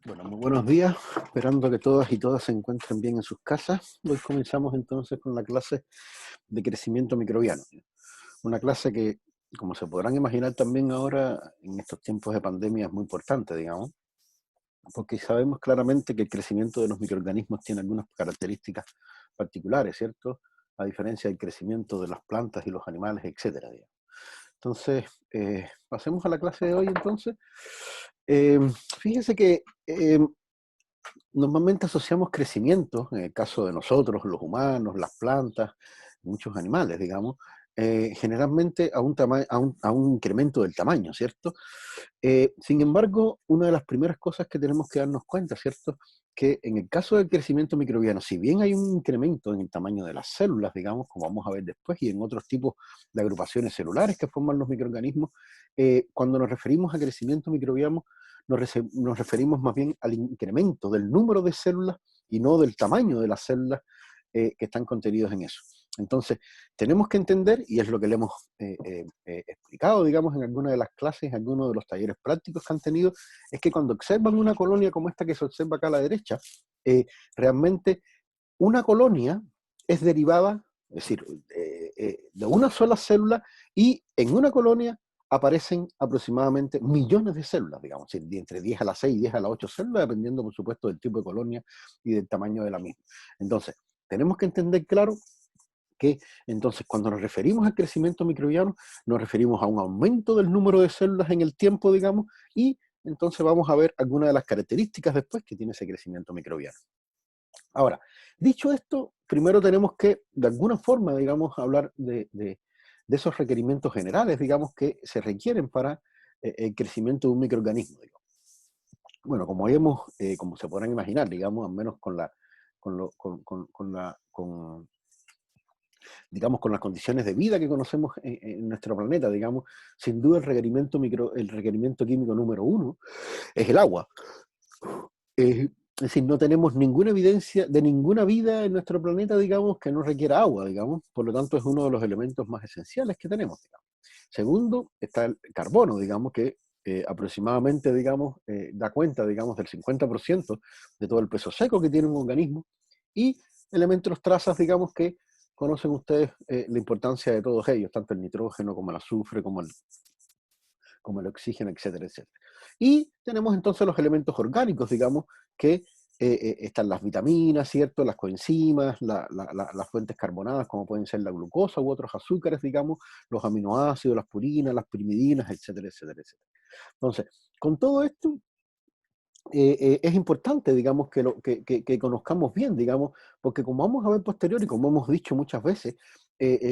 Bueno, muy buenos días, esperando que todas y todas se encuentren bien en sus casas. Hoy comenzamos entonces con la clase de crecimiento microbiano. Una clase que, como se podrán imaginar también ahora, en estos tiempos de pandemia es muy importante, digamos, porque sabemos claramente que el crecimiento de los microorganismos tiene algunas características particulares, ¿cierto? A diferencia del crecimiento de las plantas y los animales, etcétera, digamos. Entonces, pasemos a la clase de hoy entonces. Eh, Fíjese que normalmente asociamos crecimiento, en el caso de nosotros, los humanos, las plantas, muchos animales, digamos, generalmente a un incremento del tamaño, ¿cierto? Sin embargo, una de las primeras cosas que tenemos que darnos cuenta, ¿cierto? Que en el caso del crecimiento microbiano, si bien hay un incremento en el tamaño de las células, digamos, como vamos a ver después, y en otros tipos de agrupaciones celulares que forman los microorganismos, cuando nos referimos a crecimiento microbiano, nos referimos más bien al incremento del número de células y no del tamaño de las células que están contenidos en eso. Entonces, tenemos que entender, y es lo que le hemos explicado, digamos, en alguna de las clases, en algunos de los talleres prácticos que han tenido, es que cuando observan una colonia como esta que se observa acá a la derecha, eh, realmente una colonia es derivada, es decir, de una sola célula, y en una colonia aparecen aproximadamente millones de células, digamos, de entre 10 a la 6 y 10 a la 8 células, dependiendo, por supuesto, del tipo de colonia y del tamaño de la misma. Entonces, tenemos que entender claro que entonces cuando nos referimos al crecimiento microbiano, nos referimos a un aumento del número de células en el tiempo, digamos, y entonces vamos a ver algunas de las características después que tiene ese crecimiento microbiano. Ahora, dicho esto, primero tenemos que, de alguna forma, digamos, hablar de esos requerimientos generales, digamos, que se requieren para el crecimiento de un microorganismo, digamos. Bueno, como se podrán imaginar, digamos, al menos digamos, con las condiciones de vida que conocemos en nuestro planeta, digamos, sin duda el requerimiento químico número uno es el agua. Es decir, no tenemos ninguna evidencia de ninguna vida en nuestro planeta, digamos, que no requiera agua, digamos. Por lo tanto, es uno de los elementos más esenciales que tenemos, digamos. Segundo, está el carbono, digamos, que aproximadamente, digamos, da cuenta, digamos, del 50% de todo el peso seco que tiene un organismo. Y elementos trazas, digamos, que conocen ustedes la importancia de todos ellos, tanto el nitrógeno como el azufre, como el oxígeno, etcétera, etcétera. Y tenemos entonces los elementos orgánicos, digamos, que están las vitaminas, ¿cierto? Las coenzimas, las fuentes carbonadas, como pueden ser la glucosa u otros azúcares, digamos, los aminoácidos, las purinas, las pirimidinas, etcétera, etcétera, etcétera. Entonces, con todo esto, es importante, digamos, que conozcamos bien, digamos, porque como vamos a ver posterior y como hemos dicho muchas veces,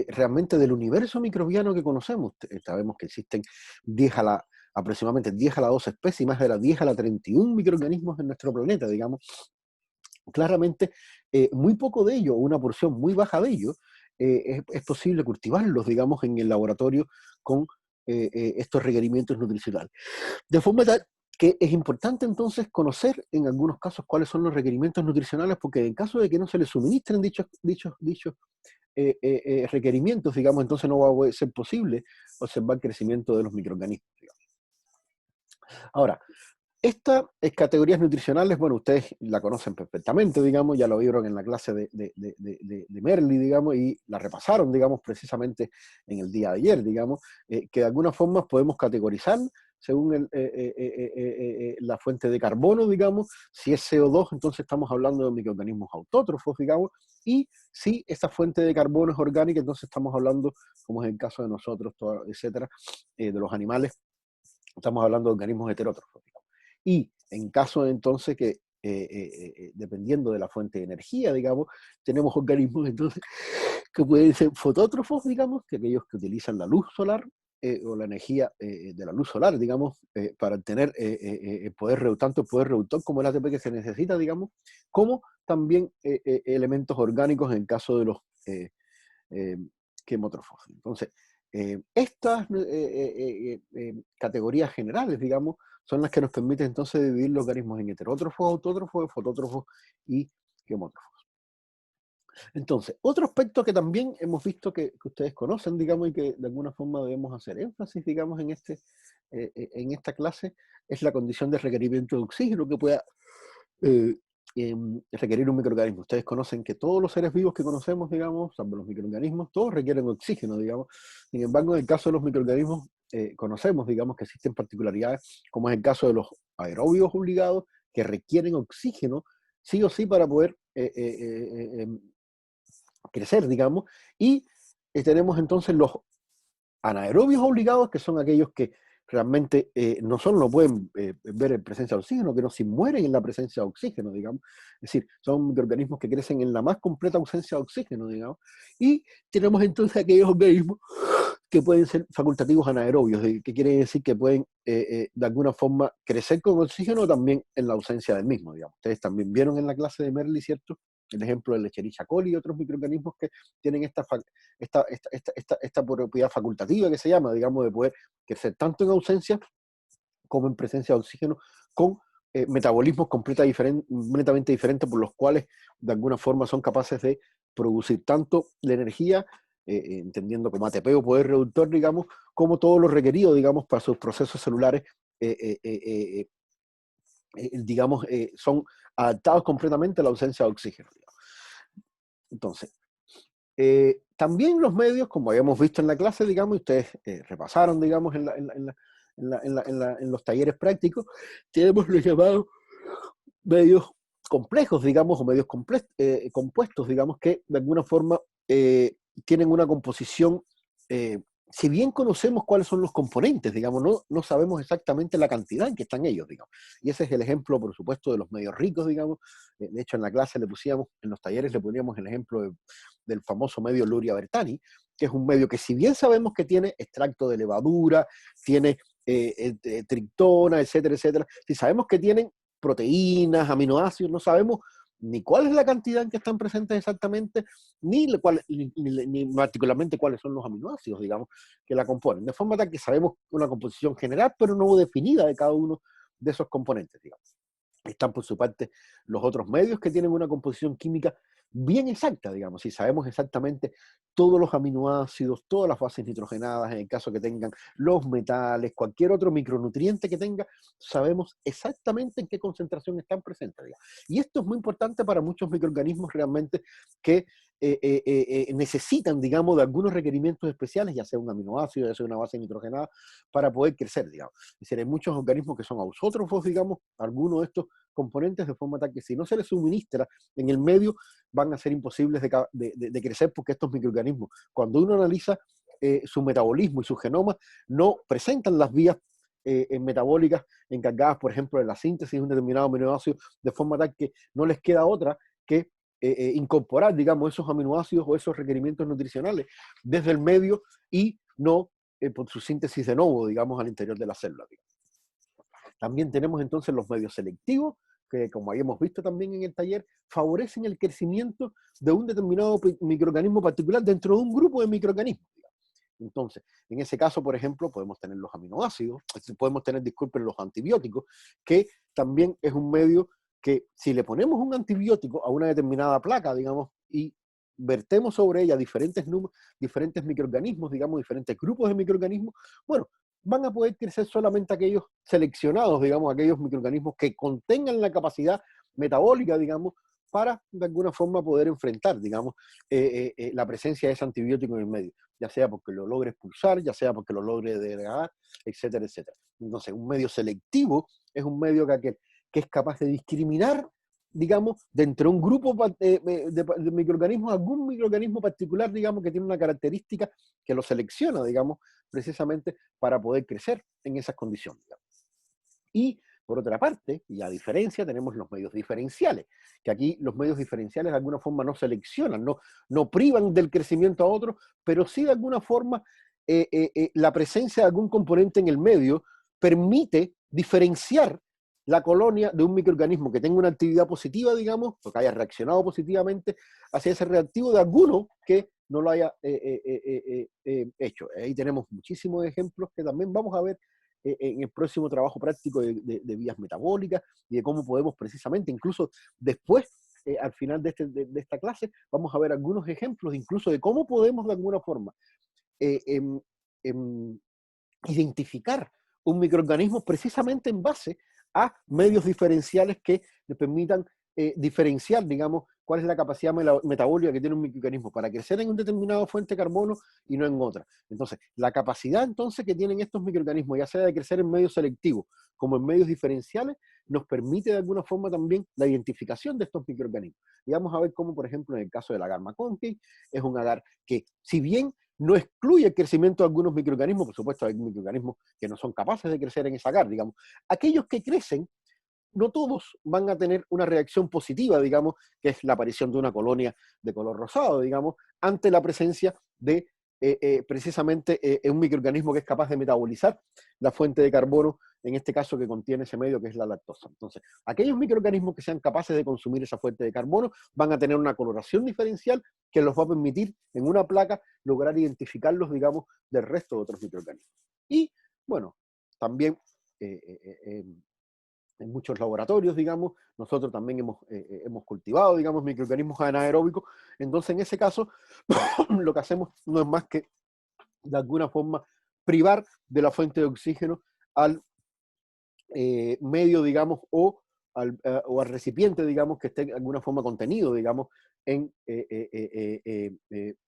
realmente del universo microbiano que conocemos, sabemos que existen 10 a la, aproximadamente 10 a la 2 especies y más de las 10 a la 31 microorganismos en nuestro planeta, digamos, claramente muy poco de ello, una porción muy baja de ello, es posible cultivarlos, digamos, en el laboratorio con estos requerimientos nutricionales. De forma tal que es importante entonces conocer en algunos casos cuáles son los requerimientos nutricionales, porque en caso de que no se les suministren dichos requerimientos, digamos, entonces no va a ser posible observar el crecimiento de los microorganismos, digamos. Ahora, estas categorías nutricionales, bueno, ustedes la conocen perfectamente, digamos, ya lo vieron en la clase de Merli, digamos, y la repasaron, digamos, precisamente en el día de ayer, digamos, que de alguna forma podemos categorizar según la fuente de carbono, digamos, si es CO2, entonces estamos hablando de microorganismos autótrofos, digamos, y si esa fuente de carbono es orgánica, entonces estamos hablando, como es el caso de nosotros, etcétera, de los animales, estamos hablando de organismos heterótrofos, digamos. Y en caso entonces que, dependiendo de la fuente de energía, digamos, tenemos organismos entonces que pueden ser fotótrofos, digamos, que aquellos que utilizan la luz solar o la energía de la luz solar, digamos, para tener tanto el poder reductor como el ATP que se necesita, digamos, como también elementos orgánicos en el caso de los eh, eh, quemótrofos. Entonces, estas categorías generales, digamos, son las que nos permiten entonces dividir los organismos en heterótrofos, autótrofos, fotótrofos y quemótrofos. Entonces, otro aspecto que también hemos visto que ustedes conocen, digamos, y que de alguna forma debemos hacer énfasis, digamos, en esta clase es la condición de requerimiento de oxígeno que pueda requerir un microorganismo. Ustedes conocen que todos los seres vivos que conocemos, digamos, salvo los microorganismos, todos requieren oxígeno, digamos. Sin embargo, en el caso de los microorganismos, conocemos, digamos, que existen particularidades, como es el caso de los aerobios obligados, que requieren oxígeno, sí o sí, para poder crecer, digamos, y tenemos entonces los anaerobios obligados, que son aquellos que realmente no solo no pueden ver en presencia de oxígeno, que no se mueren en la presencia de oxígeno, digamos. Es decir, son microorganismos que crecen en la más completa ausencia de oxígeno, digamos. Y tenemos entonces aquellos organismos que pueden ser facultativos anaerobios, que quiere decir que pueden de alguna forma crecer con oxígeno también en la ausencia del mismo, digamos. Ustedes también vieron en la clase de Merli, ¿cierto?, el ejemplo del Escherichia coli y otros microorganismos que tienen esta propiedad facultativa que se llama, digamos, de poder crecer tanto en ausencia como en presencia de oxígeno, con metabolismos completamente diferentes, por los cuales de alguna forma son capaces de producir tanto la energía, entendiendo como ATP o poder reductor, digamos, como todo lo requerido, digamos, para sus procesos celulares, digamos, son adaptados completamente a la ausencia de oxígeno, digamos. Entonces, también los medios, como habíamos visto en la clase, digamos, y ustedes repasaron, digamos, en los talleres prácticos, tenemos los llamados medios complejos, digamos, o medios compuestos, digamos, que de alguna forma tienen una composición, si bien conocemos cuáles son los componentes, digamos, no sabemos exactamente la cantidad en que están ellos, digamos. Y ese es el ejemplo, por supuesto, de los medios ricos, digamos. De hecho, en la clase en los talleres le poníamos el ejemplo del famoso medio Luria-Bertani, que es un medio que, si bien sabemos que tiene extracto de levadura, tiene triptona, etcétera, etcétera, si sabemos que tienen proteínas, aminoácidos, no sabemos ni cuál es la cantidad en que están presentes exactamente, ni particularmente cuáles son los aminoácidos, digamos, que la componen. De forma tal que sabemos una composición general, pero no definida de cada uno de esos componentes, digamos. Están por su parte los otros medios que tienen una composición química bien exacta, digamos, si sabemos exactamente todos los aminoácidos, todas las bases nitrogenadas, en el caso que tengan los metales, cualquier otro micronutriente que tenga, sabemos exactamente en qué concentración están presentes, digamos. Y esto es muy importante para muchos microorganismos realmente que necesitan, digamos, de algunos requerimientos especiales, ya sea un aminoácido, ya sea una base nitrogenada, para poder crecer, digamos. Es decir, hay muchos organismos que son ausótrofos, digamos, algunos de estos componentes, de forma tal que si no se les suministra en el medio, van a ser imposibles de crecer, porque estos microorganismos, cuando uno analiza su metabolismo y su genoma, no presentan las vías metabólicas encargadas, por ejemplo, de la síntesis de un determinado aminoácido, de forma tal que no les queda otra que incorporar, digamos, esos aminoácidos o esos requerimientos nutricionales desde el medio y no por su síntesis de nuevo, digamos, al interior de la célula. Digamos. También tenemos entonces los medios selectivos, que como habíamos visto también en el taller, favorecen el crecimiento de un determinado microorganismo particular dentro de un grupo de microorganismos. Entonces, en ese caso, por ejemplo, podemos tener los aminoácidos, podemos tener, disculpen, los antibióticos, que también es un medio que, si le ponemos un antibiótico a una determinada placa, digamos, y vertemos sobre ella diferentes microorganismos, digamos, diferentes grupos de microorganismos, bueno, van a poder crecer solamente aquellos seleccionados, digamos, aquellos microorganismos que contengan la capacidad metabólica, digamos, para de alguna forma poder enfrentar, digamos, la presencia de ese antibiótico en el medio, ya sea porque lo logre expulsar, ya sea porque lo logre degradar, etcétera, etcétera. Entonces, un medio selectivo es un medio que es capaz de discriminar, digamos, dentro de un grupo de microorganismos, algún microorganismo particular, digamos, que tiene una característica que lo selecciona, digamos, precisamente para poder crecer en esas condiciones. Digamos. Y por otra parte, y a diferencia, tenemos los medios diferenciales, que aquí los medios diferenciales de alguna forma no seleccionan, no privan del crecimiento a otros, pero sí de alguna forma la presencia de algún componente en el medio permite diferenciar la colonia de un microorganismo que tenga una actividad positiva, digamos, o que haya reaccionado positivamente hacia ese reactivo, de alguno que no lo haya hecho. Ahí tenemos muchísimos ejemplos que también vamos a ver en el próximo trabajo práctico de vías metabólicas y de cómo podemos precisamente, incluso después, al final de esta clase, vamos a ver algunos ejemplos incluso de cómo podemos de alguna forma eh, em, em, identificar un microorganismo precisamente en base a medios diferenciales que le permitan diferenciar, digamos, cuál es la capacidad metabólica que tiene un microorganismo para crecer en una determinada fuente de carbono y no en otra. Entonces, la capacidad entonces que tienen estos microorganismos, ya sea de crecer en medios selectivos como en medios diferenciales, nos permite de alguna forma también la identificación de estos microorganismos. Y vamos a ver cómo, por ejemplo, en el caso del agar McConkey, es un agar que, si bien no excluye el crecimiento de algunos microorganismos, por supuesto hay microorganismos que no son capaces de crecer en esa agar, digamos, aquellos que crecen, no todos van a tener una reacción positiva, digamos, que es la aparición de una colonia de color rosado, digamos, ante la presencia de precisamente un microorganismo que es capaz de metabolizar la fuente de carbono, en este caso que contiene ese medio que es la lactosa. Entonces, aquellos microorganismos que sean capaces de consumir esa fuente de carbono van a tener una coloración diferencial que los va a permitir en una placa lograr identificarlos, digamos, del resto de otros microorganismos. Y, bueno, también en muchos laboratorios, digamos, nosotros también hemos cultivado, digamos, microorganismos anaeróbicos. Entonces, en ese caso, lo que hacemos no es más que, de alguna forma, privar de la fuente de oxígeno al medio, digamos, o al recipiente, digamos, que esté de alguna forma contenido, digamos,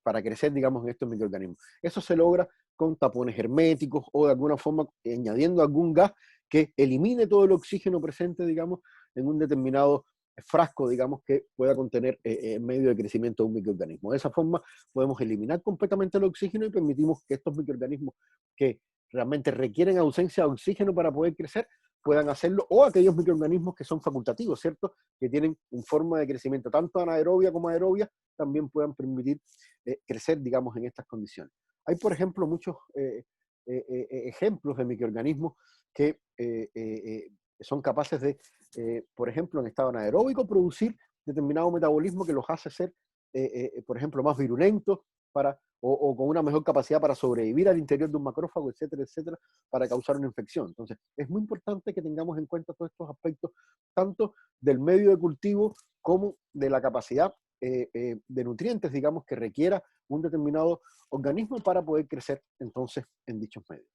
para crecer, digamos, en estos microorganismos. Eso se logra con tapones herméticos o de alguna forma añadiendo algún gas que elimine todo el oxígeno presente, digamos, en un determinado frasco, digamos, que pueda contener medio de crecimiento de un microorganismo. De esa forma podemos eliminar completamente el oxígeno y permitimos que estos microorganismos que realmente requieren ausencia de oxígeno para poder crecer, puedan hacerlo, o aquellos microorganismos que son facultativos, ¿cierto? Que tienen una forma de crecimiento tanto anaerobia como aerobia, también puedan permitir crecer, digamos, en estas condiciones. Hay, por ejemplo, muchos ejemplos de microorganismos que son capaces de, por ejemplo, en estado anaeróbico, producir determinado metabolismo que los hace ser, por ejemplo, más virulentos o con una mejor capacidad para sobrevivir al interior de un macrófago, etcétera, etcétera, para causar una infección. Entonces, es muy importante que tengamos en cuenta todos estos aspectos, tanto del medio de cultivo como de la capacidad de nutrientes, digamos, que requiera un determinado organismo para poder crecer entonces en dichos medios.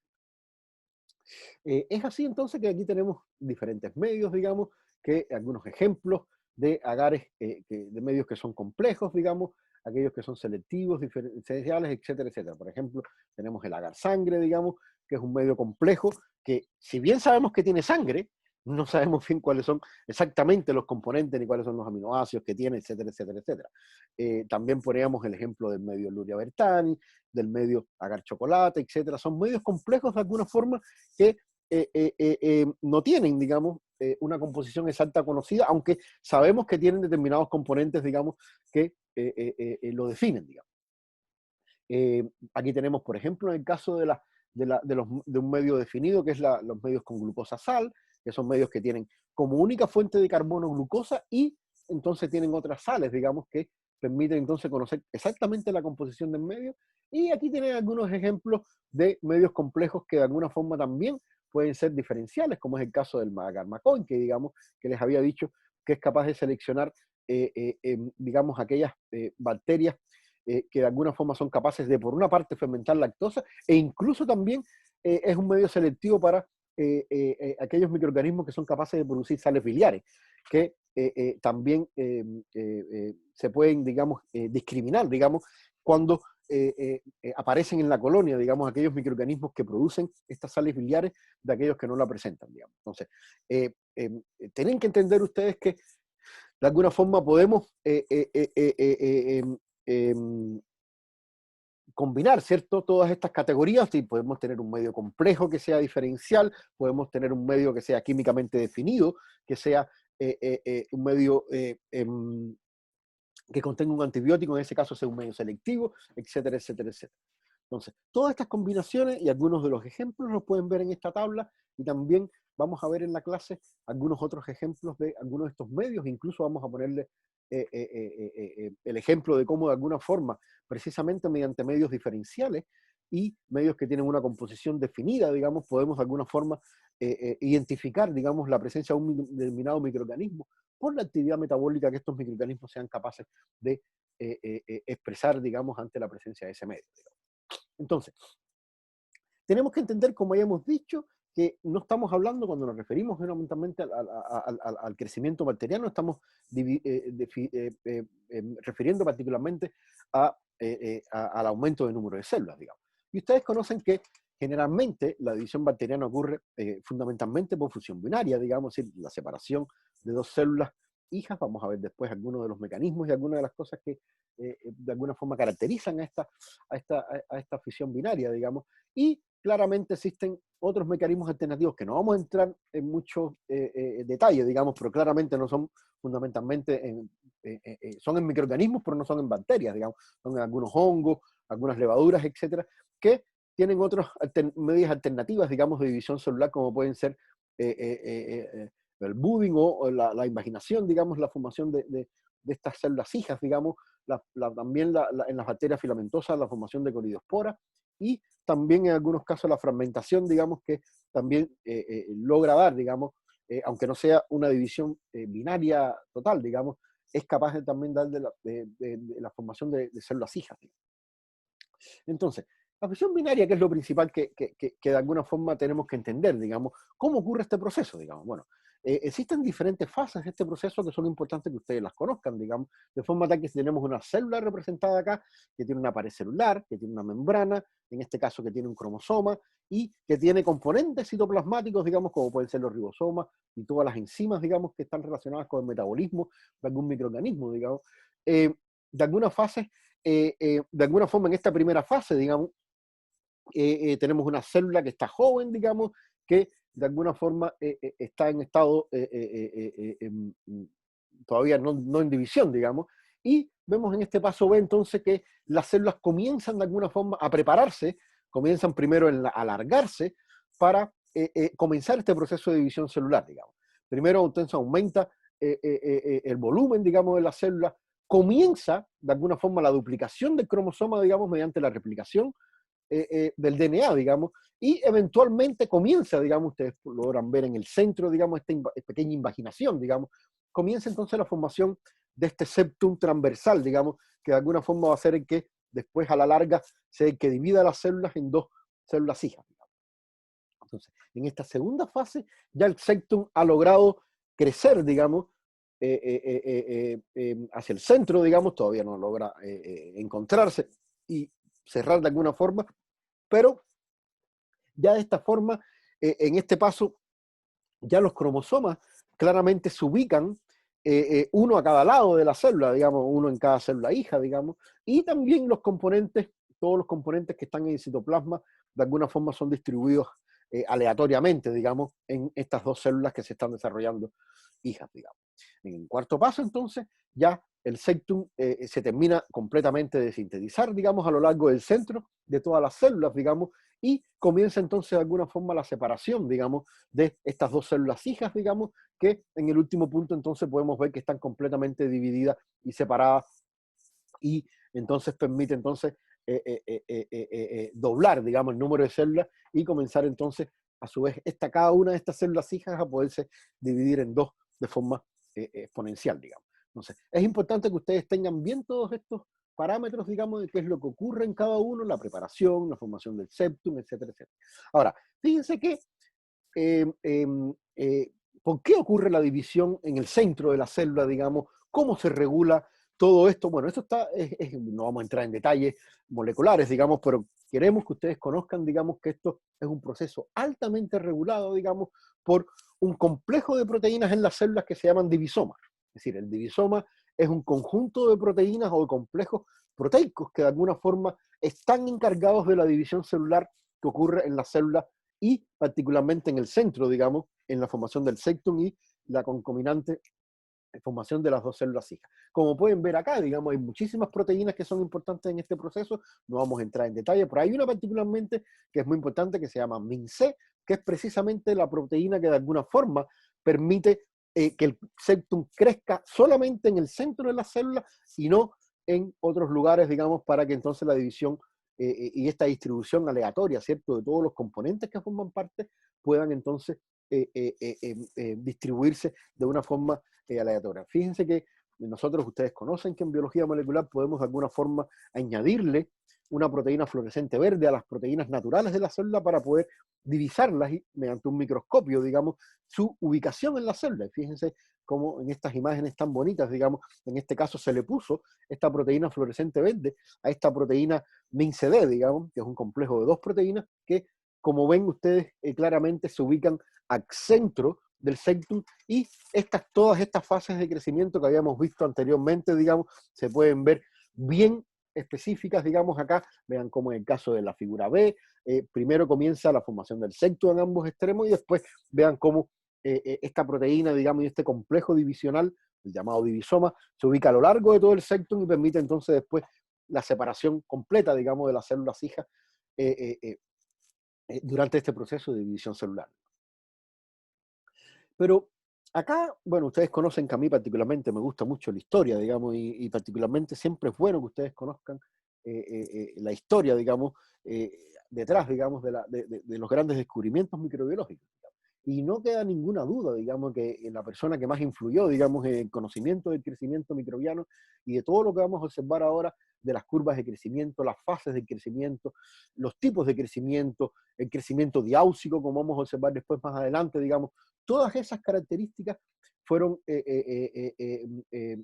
Es así entonces que aquí tenemos diferentes medios, digamos, que algunos ejemplos de agares, de medios que son complejos, digamos, aquellos que son selectivos, diferenciales, etcétera, etcétera. Por ejemplo, tenemos el agar sangre, digamos, que es un medio complejo que, si bien sabemos que tiene sangre, no sabemos bien cuáles son exactamente los componentes ni cuáles son los aminoácidos que tiene, etcétera, etcétera, etcétera. También poníamos el ejemplo del medio Luria Bertani, del medio agar chocolate, etcétera. Son medios complejos de alguna forma que no tienen, digamos, una composición exacta conocida, aunque sabemos que tienen determinados componentes, digamos, que lo definen, digamos. Aquí tenemos, por ejemplo, en el caso de un medio definido, que es los medios con glucosa sal, que son medios que tienen como única fuente de carbono glucosa y entonces tienen otras sales, digamos, que permiten entonces conocer exactamente la composición del medio. Y aquí tienen algunos ejemplos de medios complejos que de alguna forma también pueden ser diferenciales, como es el caso del agar McConkey, digamos, que les había dicho que es capaz de seleccionar, digamos, aquellas bacterias que de alguna forma son capaces de, por una parte, fermentar lactosa, e incluso también es un medio selectivo para aquellos microorganismos que son capaces de producir sales biliares, que también se pueden, digamos, discriminar, digamos, cuando aparecen en la colonia, digamos, aquellos microorganismos que producen estas sales biliares de aquellos que no la presentan, digamos. Entonces, tienen que entender ustedes que de alguna forma podemos combinar, ¿cierto? Todas estas categorías y podemos tener un medio complejo que sea diferencial, podemos tener un medio que sea químicamente definido, que sea un medio que contenga un antibiótico, en ese caso sea un medio selectivo, etcétera, etcétera, etcétera. Entonces, todas estas combinaciones y algunos de los ejemplos los pueden ver en esta tabla y también vamos a ver en la clase algunos otros ejemplos de algunos de estos medios, incluso vamos a ponerle el ejemplo de cómo de alguna forma, precisamente mediante medios diferenciales y medios que tienen una composición definida, digamos, podemos de alguna forma identificar, digamos, la presencia de un determinado microorganismo por la actividad metabólica que estos microorganismos sean capaces de expresar, digamos, ante la presencia de ese medio. Digamos. Entonces, tenemos que entender, como ya hemos dicho, que no estamos hablando, cuando nos referimos fundamentalmente al crecimiento bacteriano, estamos refiriendo particularmente al aumento del número de células, digamos. Y ustedes conocen que generalmente la división bacteriana ocurre fundamentalmente por fusión binaria, digamos, es decir, la separación de dos células hijas. Vamos a ver después algunos de los mecanismos y algunas de las cosas que de alguna forma caracterizan a esta fisión binaria, digamos. Y claramente existen otros mecanismos alternativos que no vamos a entrar en mucho detalle, digamos, pero claramente no son fundamentalmente son en microorganismos, pero no son en bacterias, digamos, son en algunos hongos, algunas levaduras, etcétera, que tienen otras medidas alternativas, digamos, de división celular, como pueden ser el budding o la imaginación, digamos, la formación de estas células hijas, digamos, también en las bacterias filamentosas la formación de coridosporas, y también en algunos casos la fragmentación, digamos, que también logra dar, digamos, aunque no sea una división binaria total, digamos, es capaz de también dar de la formación de células hijas. Entonces, la fisión binaria, que es lo principal que de alguna forma tenemos que entender, digamos, ¿cómo ocurre este proceso? Digamos, bueno, existen diferentes fases de este proceso que son importantes que ustedes las conozcan, digamos, de forma tal que si tenemos una célula representada acá, que tiene una pared celular, que tiene una membrana, en este caso que tiene un cromosoma, y que tiene componentes citoplasmáticos, digamos, como pueden ser los ribosomas y todas las enzimas, digamos, que están relacionadas con el metabolismo de algún microorganismo, digamos, de alguna fase, de alguna forma en esta primera fase, digamos, tenemos una célula que está joven, digamos, que de alguna forma está en estado todavía no en división, digamos, y vemos en este paso B entonces que las células comienzan de alguna forma a prepararse, comienzan primero a alargarse para comenzar este proceso de división celular, digamos. Primero entonces aumenta el volumen, digamos, de la célula, comienza de alguna forma la duplicación del cromosoma, digamos, mediante la replicación del DNA, digamos, y eventualmente comienza, digamos, ustedes logran ver en el centro, digamos, esta pequeña invaginación, digamos, comienza entonces la formación de este septum transversal, digamos, que de alguna forma va a ser el que después a la larga sea el que divida las células en dos células hijas, digamos. Entonces, en esta segunda fase, ya el septum ha logrado crecer, digamos, hacia el centro, digamos, todavía no logra encontrarse y cerrar de alguna forma, pero ya de esta forma, en este paso, ya los cromosomas claramente se ubican uno a cada lado de la célula, digamos, uno en cada célula hija, digamos, y también los componentes, todos los componentes que están en el citoplasma, de alguna forma son distribuidos aleatoriamente, digamos, en estas dos células que se están desarrollando hijas, digamos. En el cuarto paso, entonces, ya el septum se termina completamente de sintetizar, digamos, a lo largo del centro de todas las células, digamos, y comienza entonces de alguna forma la separación, digamos, de estas dos células hijas, digamos, que en el último punto entonces podemos ver que están completamente divididas y separadas, y entonces permite entonces doblar, digamos, el número de células y comenzar entonces, a su vez, cada una de estas células hijas a poderse dividir en dos de forma exponencial, digamos. Entonces, es importante que ustedes tengan bien todos estos parámetros, digamos, de qué es lo que ocurre en cada uno, la preparación, la formación del septum, etcétera, etcétera. Ahora, fíjense que, eh, eh, eh, ¿por qué ocurre la división en el centro de la célula, digamos? ¿Cómo se regula todo esto? Bueno, esto no vamos a entrar en detalles moleculares, digamos, pero queremos que ustedes conozcan, digamos, que esto es un proceso altamente regulado, digamos, por un complejo de proteínas en las células que se llaman divisomas. Es decir, el divisoma es un conjunto de proteínas o de complejos proteicos que de alguna forma están encargados de la división celular que ocurre en la célula y particularmente en el centro, digamos, en la formación del septum y la concominante formación de las dos células hijas. Como pueden ver acá, digamos, hay muchísimas proteínas que son importantes en este proceso, no vamos a entrar en detalle, pero hay una particularmente que es muy importante que se llama MINC, que es precisamente la proteína que de alguna forma permite que el septum crezca solamente en el centro de la célula y no en otros lugares, digamos, para que entonces la división y esta distribución aleatoria, ¿cierto?, de todos los componentes que forman parte, puedan entonces distribuirse de una forma aleatoria. Fíjense que nosotros, ustedes conocen que en biología molecular podemos de alguna forma añadirle una proteína fluorescente verde a las proteínas naturales de la célula para poder divisarlas mediante un microscopio, digamos, su ubicación en la célula. Y fíjense cómo en estas imágenes tan bonitas, digamos, en este caso se le puso esta proteína fluorescente verde a esta proteína MINCD, digamos, que es un complejo de dos proteínas que, como ven ustedes, claramente se ubican al centro del septum, y todas estas fases de crecimiento que habíamos visto anteriormente, digamos, se pueden ver bien específicas, digamos, acá. Vean cómo en el caso de la figura B, primero comienza la formación del septum en ambos extremos, y después vean cómo esta proteína, digamos, y este complejo divisional, el llamado divisoma, se ubica a lo largo de todo el septum y permite entonces después la separación completa, digamos, de las células hijas durante este proceso de división celular. Pero acá, bueno, ustedes conocen que a mí particularmente me gusta mucho la historia, digamos, y particularmente siempre es bueno que ustedes conozcan la historia, digamos, detrás, digamos, de los grandes descubrimientos microbiológicos. Y no queda ninguna duda, digamos, que la persona que más influyó, digamos, en el conocimiento del crecimiento microbiano y de todo lo que vamos a observar ahora, de las curvas de crecimiento, las fases de crecimiento, los tipos de crecimiento, el crecimiento diáusico, como vamos a observar después más adelante, digamos, todas esas características fueron,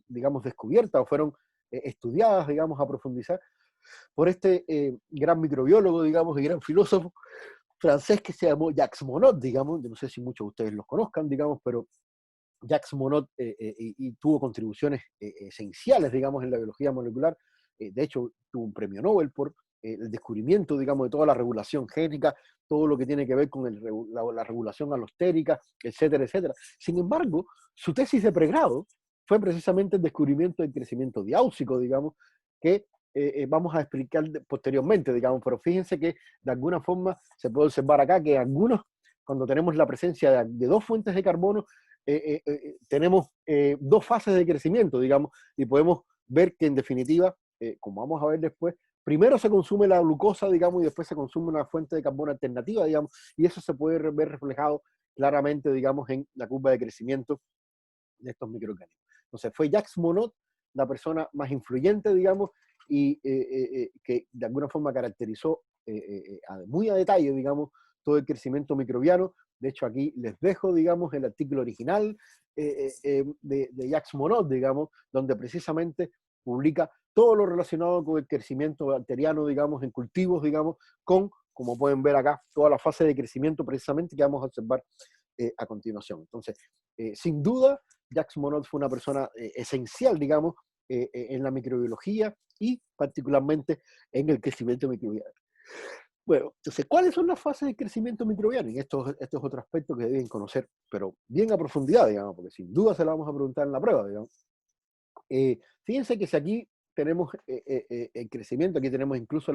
digamos, descubiertas o fueron estudiadas, digamos, a profundizar por este gran microbiólogo, digamos, y gran filósofo francés que se llamó Jacques Monod, digamos. Yo no sé si muchos de ustedes los conozcan, digamos, pero Jacques Monod y tuvo contribuciones esenciales, digamos, en la biología molecular. De hecho, tuvo un premio Nobel por el descubrimiento, digamos, de toda la regulación génica, todo lo que tiene que ver con la regulación alostérica, etcétera, etcétera. Sin embargo, su tesis de pregrado fue precisamente el descubrimiento del crecimiento diáusico, digamos, que vamos a explicar posteriormente, digamos, pero fíjense que de alguna forma se puede observar acá que algunos, cuando tenemos la presencia de dos fuentes de carbono, tenemos dos fases de crecimiento, digamos, y podemos ver que en definitiva, como vamos a ver después, primero se consume la glucosa, digamos, y después se consume una fuente de carbono alternativa, digamos, y eso se puede ver reflejado claramente, digamos, en la curva de crecimiento de estos microorganismos. Entonces fue Jacques Monod la persona más influyente, digamos, y que de alguna forma caracterizó muy a detalle, digamos, todo el crecimiento microbiano. De hecho, aquí les dejo, digamos, el artículo original de Jacques Monod, digamos, donde precisamente publica todo lo relacionado con el crecimiento bacteriano, digamos, en cultivos, digamos, con, como pueden ver acá, toda la fase de crecimiento precisamente que vamos a observar a continuación. Entonces, sin duda, Jacques Monod fue una persona esencial, digamos, en la microbiología y particularmente en el crecimiento microbiano. Bueno, entonces, ¿cuáles son las fases de crecimiento microbiano? Y esto es otro aspecto que deben conocer, pero bien a profundidad, digamos, porque sin duda se la vamos a preguntar en la prueba, digamos. Fíjense que si aquí tenemos el crecimiento, aquí tenemos incluso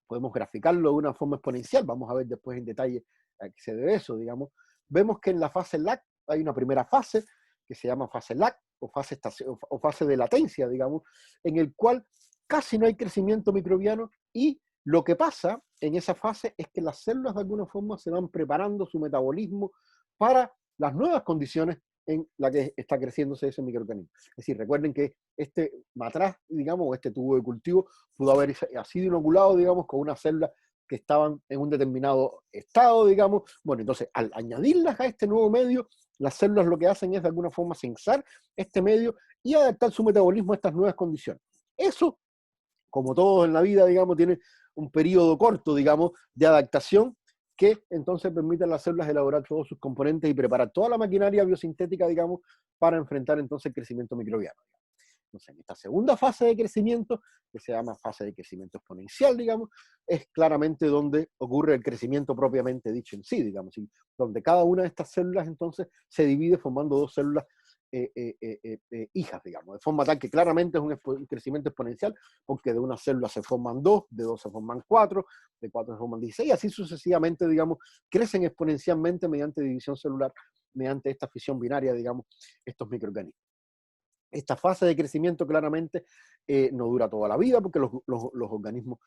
podemos graficarlo de una forma exponencial, vamos a ver después en detalle a qué se debe eso, digamos. Vemos que en la fase LAC hay una primera fase que se llama fase LAC o fase de latencia, digamos, en el cual casi no hay crecimiento microbiano, y lo que pasa en esa fase es que las células de alguna forma se van preparando su metabolismo para las nuevas condiciones en la que está creciéndose ese microorganismo. Es decir, recuerden que este matraz, digamos, o este tubo de cultivo pudo haber sido inoculado, digamos, con unas células que estaban en un determinado estado, digamos. Bueno, entonces, al añadirlas a este nuevo medio, las células lo que hacen es de alguna forma sensar este medio y adaptar su metabolismo a estas nuevas condiciones. Eso, como todo en la vida, digamos, tiene un periodo corto, digamos, de adaptación que entonces permite a las células elaborar todos sus componentes y preparar toda la maquinaria biosintética, digamos, para enfrentar entonces el crecimiento microbiano. Entonces, en esta segunda fase de crecimiento, que se llama fase de crecimiento exponencial, digamos, es claramente donde ocurre el crecimiento propiamente dicho en sí, digamos, y donde cada una de estas células entonces se divide formando dos células hijas, digamos, de forma tal que claramente es un crecimiento exponencial, porque de una célula se forman dos, de dos se forman cuatro, de cuatro se forman 16, así sucesivamente, digamos, crecen exponencialmente mediante división celular, mediante esta fisión binaria, digamos, estos microorganismos. Esta fase de crecimiento claramente no dura toda la vida, porque los organismos,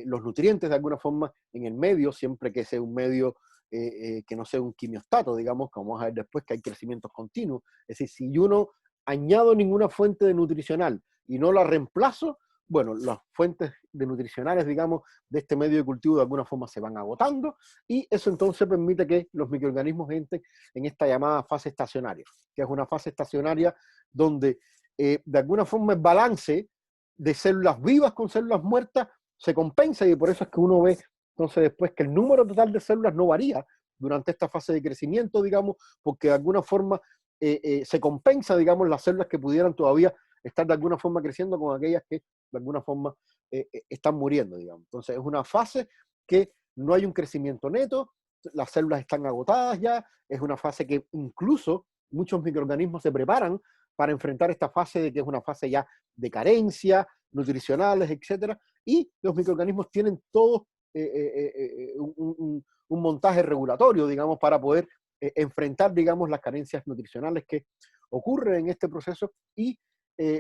los nutrientes de alguna forma en el medio, siempre que sea un medio que no sea un quimiostato, digamos, como vamos a ver después que hay crecimientos continuos. Es decir, si yo no añado ninguna fuente de nutricional y no la reemplazo, bueno, las fuentes de nutricionales, digamos, de este medio de cultivo de alguna forma se van agotando y eso entonces permite que los microorganismos entren en esta llamada fase estacionaria, que es una fase estacionaria donde de alguna forma el balance de células vivas con células muertas se compensa y por eso es que uno ve entonces después que el número total de células no varía durante esta fase de crecimiento, digamos, porque de alguna forma se compensa, digamos, las células que pudieran todavía estar de alguna forma creciendo con aquellas que de alguna forma están muriendo, digamos. Entonces es una fase que no hay un crecimiento neto, las células están agotadas ya, es una fase que incluso muchos microorganismos se preparan para enfrentar esta fase de que es una fase ya de carencia, nutricionales, etcétera, y los microorganismos tienen todo un montaje regulatorio, digamos, para poder enfrentar, digamos, las carencias nutricionales que ocurren en este proceso y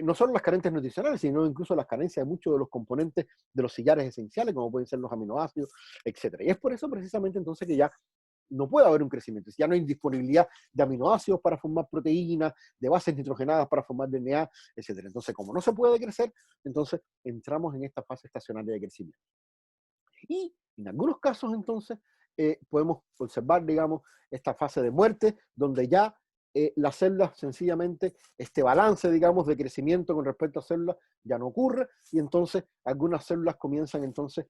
no solo las carencias nutricionales, sino incluso las carencias de muchos de los componentes de los sillares esenciales, como pueden ser los aminoácidos, etc. Y es por eso precisamente entonces que ya no puede haber un crecimiento, ya no hay disponibilidad de aminoácidos para formar proteínas, de bases nitrogenadas para formar DNA, etc. Entonces, como no se puede crecer, entonces entramos en esta fase estacionaria de crecimiento. Y en algunos casos, entonces, podemos observar, digamos, esta fase de muerte, donde ya las células sencillamente, este balance, digamos, de crecimiento con respecto a células ya no ocurre, y entonces algunas células comienzan entonces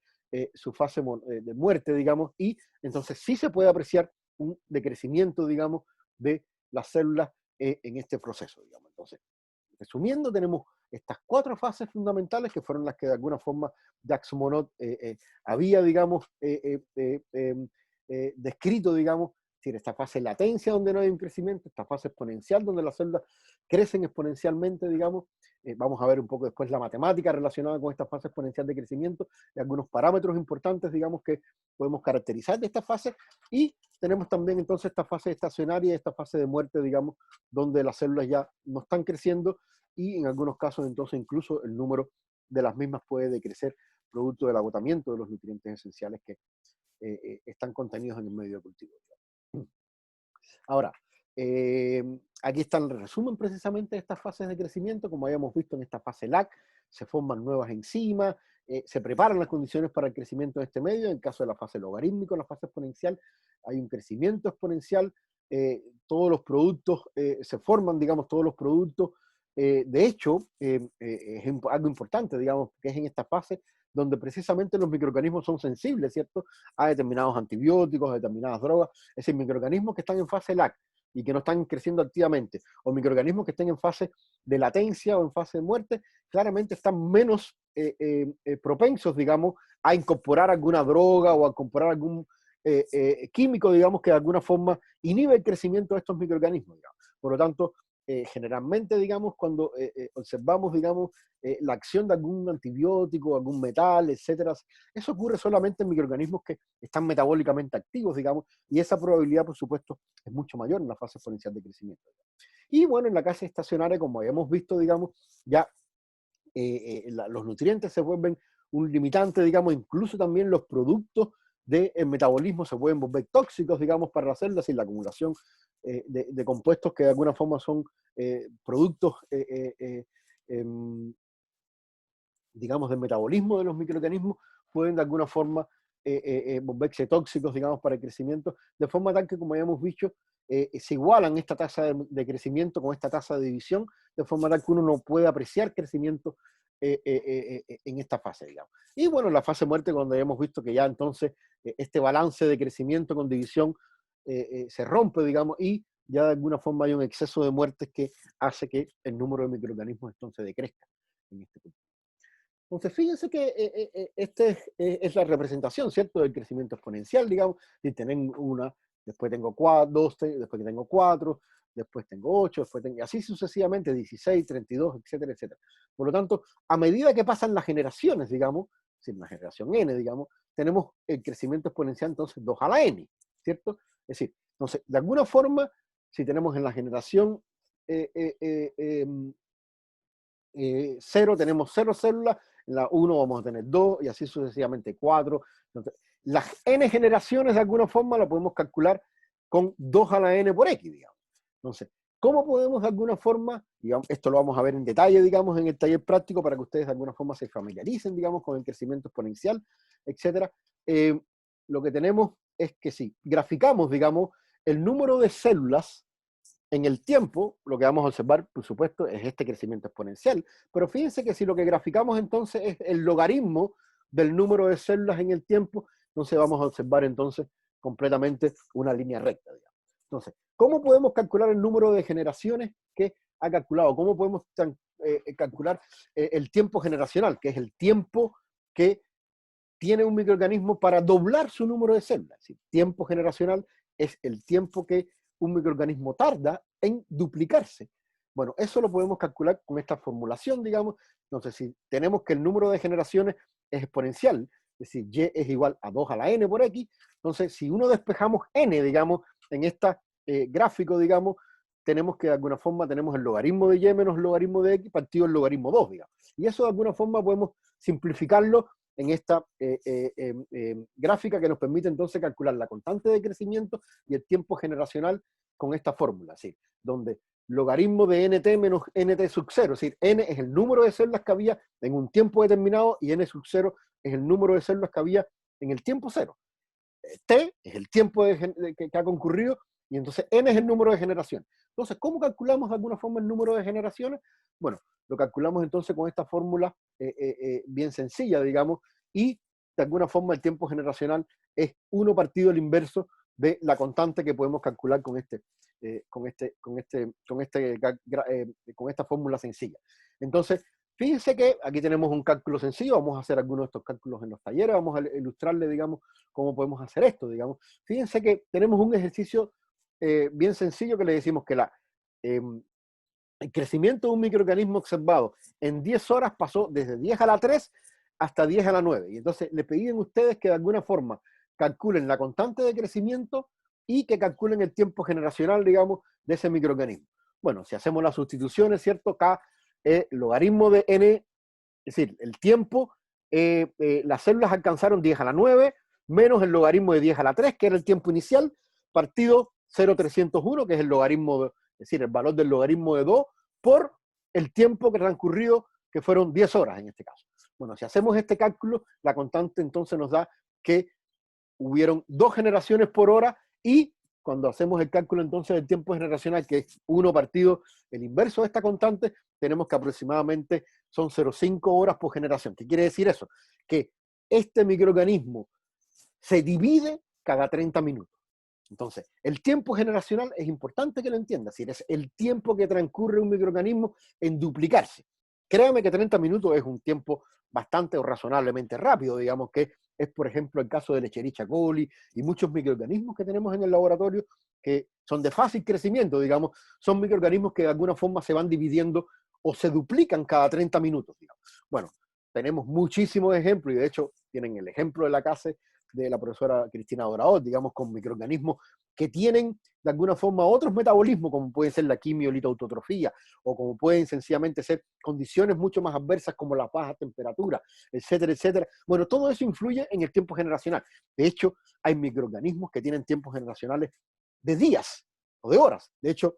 su fase de muerte, digamos, y entonces sí se puede apreciar un decrecimiento, digamos, de las células en este proceso, digamos. Entonces, resumiendo, tenemos estas 4 fases fundamentales que fueron las que de alguna forma Jacques Monod había, digamos, descrito, digamos, es decir, esta fase de latencia donde no hay un crecimiento, esta fase exponencial donde las células crecen exponencialmente, digamos. Vamos a ver un poco después la matemática relacionada con esta fase exponencial de crecimiento y algunos parámetros importantes, digamos, que podemos caracterizar de esta fase. Y tenemos también entonces esta fase estacionaria y esta fase de muerte, digamos, donde las células ya no están creciendo y en algunos casos entonces incluso el número de las mismas puede decrecer producto del agotamiento de los nutrientes esenciales que están contenidos en el medio de cultivo. Ahora, aquí está el resumen precisamente de estas fases de crecimiento. Como habíamos visto en esta fase LAC, se forman nuevas enzimas, se preparan las condiciones para el crecimiento de este medio. En el caso de la fase logarítmica, la fase exponencial, hay un crecimiento exponencial, todos los productos se forman, digamos, todos los productos. De hecho, es algo importante, digamos, que es en esta fase donde precisamente los microorganismos son sensibles, ¿cierto?, a determinados antibióticos, a determinadas drogas. Es decir, microorganismos que están en fase LAC y que no están creciendo activamente, o microorganismos que estén en fase de latencia o en fase de muerte, claramente están menos propensos, digamos, a incorporar alguna droga o a incorporar algún químico, digamos, que de alguna forma inhibe el crecimiento de estos microorganismos, digamos. Por lo tanto, generalmente, digamos, cuando observamos, digamos, la acción de algún antibiótico, algún metal, etcétera, eso ocurre solamente en microorganismos que están metabólicamente activos, digamos, y esa probabilidad, por supuesto, es mucho mayor en la fase exponencial de crecimiento. Y bueno, en la fase estacionaria, como habíamos visto, digamos, ya los nutrientes se vuelven un limitante, digamos, incluso también los productos del metabolismo se pueden volver tóxicos, digamos, para las células y la acumulación de compuestos que de alguna forma son productos, digamos, del metabolismo de los microorganismos, pueden de alguna forma volverse tóxicos, digamos, para el crecimiento, de forma tal que, como habíamos dicho, se igualan esta tasa de crecimiento con esta tasa de división, de forma tal que uno no puede apreciar crecimiento en esta fase, digamos. Y bueno, la fase muerte, cuando habíamos visto que ya entonces este balance de crecimiento con división se rompe, digamos, y ya de alguna forma hay un exceso de muertes que hace que el número de microorganismos entonces decrezca en este punto. Entonces, fíjense que es la representación, ¿cierto?, del crecimiento exponencial, digamos, y tienen una, después tengo 2, después tengo 4, después tengo 8, después tengo, y así sucesivamente, 16, 32, etcétera, etcétera. Por lo tanto, a medida que pasan las generaciones, digamos, si la generación N, digamos, tenemos el crecimiento exponencial, entonces 2 a la N, ¿cierto? Es decir, entonces, de alguna forma, si tenemos en la generación 0 tenemos 0 células, en la 1 vamos a tener 2 y así sucesivamente 4. Entonces, las n generaciones de alguna forma la podemos calcular con 2 a la n por x, digamos. Entonces, ¿cómo podemos de alguna forma, digamos, esto lo vamos a ver en detalle, digamos, en el taller práctico para que ustedes de alguna forma se familiaricen, digamos, con el crecimiento exponencial, etcétera? Lo que tenemos es que si graficamos, digamos, el número de células en el tiempo, lo que vamos a observar, por supuesto, es este crecimiento exponencial. Pero fíjense que si lo que graficamos entonces es el logaritmo del número de células en el tiempo, entonces vamos a observar entonces completamente una línea recta, digamos. Entonces, ¿cómo podemos calcular el número de generaciones que ha calculado? ¿Cómo podemos calcular el tiempo generacional, que es el tiempo que tiene un microorganismo para doblar su número de células? Es decir, tiempo generacional es el tiempo que un microorganismo tarda en duplicarse. Bueno, eso lo podemos calcular con esta formulación, digamos. Entonces, si tenemos que el número de generaciones es exponencial, es decir, y es igual a 2 a la n por x, entonces si uno despejamos n, digamos, en este gráfico, digamos, tenemos que de alguna forma tenemos el logaritmo de y menos el logaritmo de x partido el logaritmo 2, digamos. Y eso de alguna forma podemos simplificarlo en esta gráfica que nos permite entonces calcular la constante de crecimiento y el tiempo generacional con esta fórmula, ¿sí? Donde logaritmo de nt menos nt sub 0, es decir, n es el número de células que había en un tiempo determinado y n sub 0 es el número de células que había en el tiempo cero. T es el tiempo que ha concurrido y entonces n es el número de generaciones. Entonces, ¿cómo calculamos de alguna forma el número de generaciones? Bueno, lo calculamos entonces con esta fórmula bien sencilla, digamos, y de alguna forma el tiempo generacional es 1 partido el inverso de la constante que podemos calcular con esta fórmula sencilla. Entonces, fíjense que aquí tenemos un cálculo sencillo, vamos a hacer algunos de estos cálculos en los talleres, vamos a ilustrarle, digamos, cómo podemos hacer esto, digamos. Fíjense que tenemos un ejercicio bien sencillo que le decimos que el crecimiento de un microorganismo observado en 10 horas pasó desde 10 a la 3 hasta 10 a la 9. Y entonces le pedían ustedes que de alguna forma calculen la constante de crecimiento y que calculen el tiempo generacional, digamos, de ese microorganismo. Bueno, si hacemos las sustituciones, ¿cierto? K logaritmo de n, es decir, el tiempo, las células alcanzaron 10 a la 9, menos el logaritmo de 10 a la 3, que era el tiempo inicial, partido 0,301, que es el logaritmo, es decir, el valor del logaritmo de 2, por el tiempo que transcurrido, que fueron 10 horas en este caso. Bueno, si hacemos este cálculo, la constante entonces nos da que hubieron 2 generaciones por hora y cuando hacemos el cálculo entonces del tiempo generacional, que es 1 partido el inverso de esta constante, tenemos que aproximadamente son 0,5 horas por generación. ¿Qué quiere decir eso? Que este microorganismo se divide cada 30 minutos. Entonces, el tiempo generacional es importante que lo entiendas, es decir, es el tiempo que transcurre un microorganismo en duplicarse. Créame que 30 minutos es un tiempo bastante o razonablemente rápido, digamos que es, por ejemplo, el caso de Escherichia coli y muchos microorganismos que tenemos en el laboratorio que son de fácil crecimiento, digamos, son microorganismos que de alguna forma se van dividiendo o se duplican cada 30 minutos, digamos. Bueno, tenemos muchísimos ejemplos y de hecho tienen el ejemplo de la casa de la profesora Cristina Dorador, digamos, con microorganismos que tienen de alguna forma otros metabolismos, como pueden ser la quimiolitoautotrofía, o como pueden sencillamente ser condiciones mucho más adversas como la baja temperatura, etcétera, etcétera. Bueno, todo eso influye en el tiempo generacional. De hecho, hay microorganismos que tienen tiempos generacionales de días o de horas. De hecho,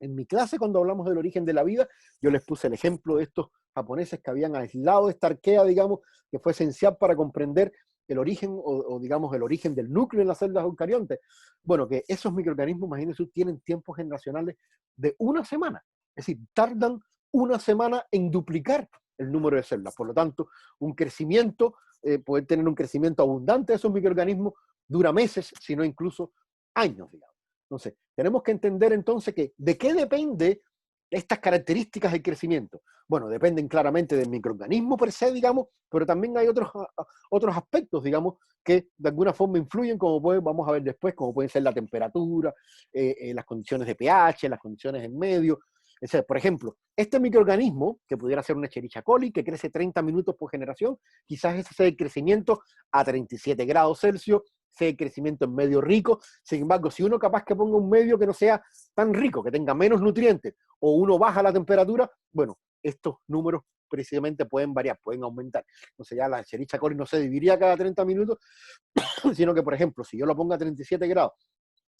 en mi clase, cuando hablamos del origen de la vida, yo les puse el ejemplo de estos japoneses que habían aislado esta arquea, digamos, que fue esencial para comprender el origen digamos, el origen del núcleo en las células eucariontes. Bueno, que esos microorganismos, imagínense, tienen tiempos generacionales de 1 semana. Es decir, tardan 1 semana en duplicar el número de células. Por lo tanto, un crecimiento, poder tener un crecimiento abundante de esos microorganismos dura meses, si no incluso años, digamos. Entonces, tenemos que entender entonces que de qué depende estas características del crecimiento. Bueno, dependen claramente del microorganismo per se, digamos, pero también hay otros aspectos, digamos, que de alguna forma influyen, como vamos a ver después, como pueden ser la temperatura, las condiciones de pH, las condiciones en medio, etc. Por ejemplo, este microorganismo, que pudiera ser una Escherichia coli, que crece 30 minutos por generación, quizás ese sea el crecimiento a 37 grados Celsius, sea el crecimiento en medio rico. Sin embargo, si uno capaz que ponga un medio que no sea tan rico, que tenga menos nutrientes, o uno baja la temperatura, bueno, estos números precisamente pueden variar, pueden aumentar. Entonces ya la Escherichia coli no se dividiría cada 30 minutos, sino que, por ejemplo, si yo lo pongo a 37 grados,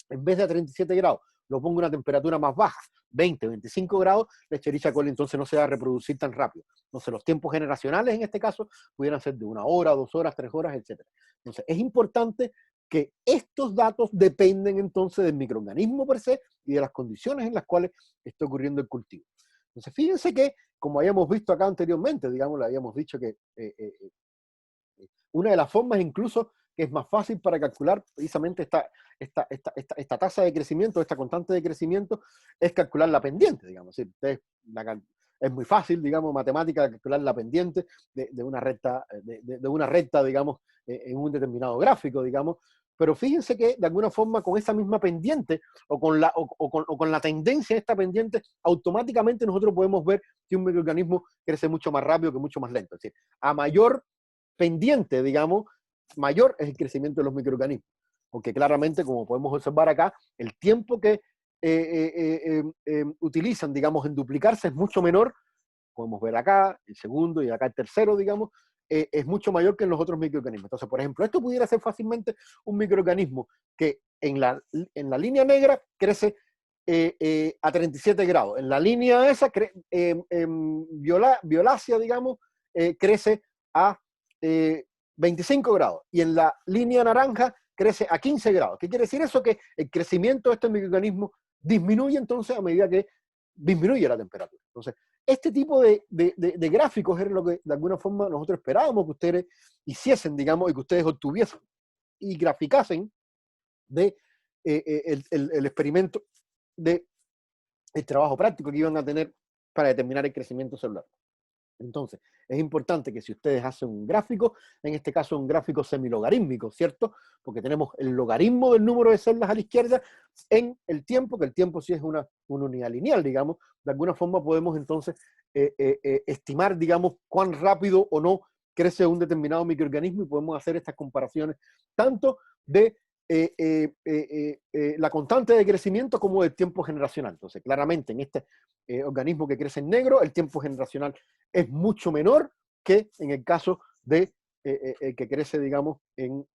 en vez de a 37 grados, lo pongo a una temperatura más baja, 20, 25 grados, la Escherichia coli entonces no se va a reproducir tan rápido. Entonces los tiempos generacionales en este caso pudieran ser de 1 hora, 2 horas, 3 horas, etc. Entonces es importante que estos datos dependen entonces del microorganismo per se y de las condiciones en las cuales está ocurriendo el cultivo. Entonces fíjense que, como habíamos visto acá anteriormente, digamos, le habíamos dicho que una de las formas incluso que es más fácil para calcular precisamente esta tasa de crecimiento, esta constante de crecimiento, es calcular la pendiente, digamos. Es decir, es muy fácil, digamos, matemática, calcular la pendiente de una recta, digamos, en un determinado gráfico, digamos. Pero fíjense que de alguna forma con esa misma pendiente o con la tendencia de esta pendiente, automáticamente nosotros podemos ver que un microorganismo crece mucho más rápido que mucho más lento. Es decir, a mayor pendiente, digamos, mayor es el crecimiento de los microorganismos. Porque claramente, como podemos observar acá, el tiempo que utilizan, digamos, en duplicarse es mucho menor. Podemos ver acá el segundo y acá el tercero, digamos, es mucho mayor que en los otros microorganismos. Entonces, por ejemplo, esto pudiera ser fácilmente un microorganismo que en la línea negra crece a 37 grados. En la línea esa, violácea, digamos, crece a 25 grados. Y en la línea naranja crece a 15 grados. ¿Qué quiere decir eso? Que el crecimiento de este microorganismo disminuye entonces a medida que disminuye la temperatura. Entonces, este tipo de gráficos era lo que de alguna forma nosotros esperábamos que ustedes hiciesen, digamos, y que ustedes obtuviesen y graficasen de el experimento de el trabajo práctico que iban a tener para determinar el crecimiento celular. Entonces, es importante que si ustedes hacen un gráfico, en este caso un gráfico semilogarítmico, ¿cierto? Porque tenemos el logaritmo del número de celdas a la izquierda en el tiempo, que el tiempo sí es una unidad lineal, digamos. De alguna forma podemos entonces estimar, digamos, cuán rápido o no crece un determinado microorganismo y podemos hacer estas comparaciones tanto de la constante de crecimiento como del tiempo generacional. Entonces, claramente en este organismo que crece en negro, el tiempo generacional es mucho menor que en el caso de que crece, digamos, en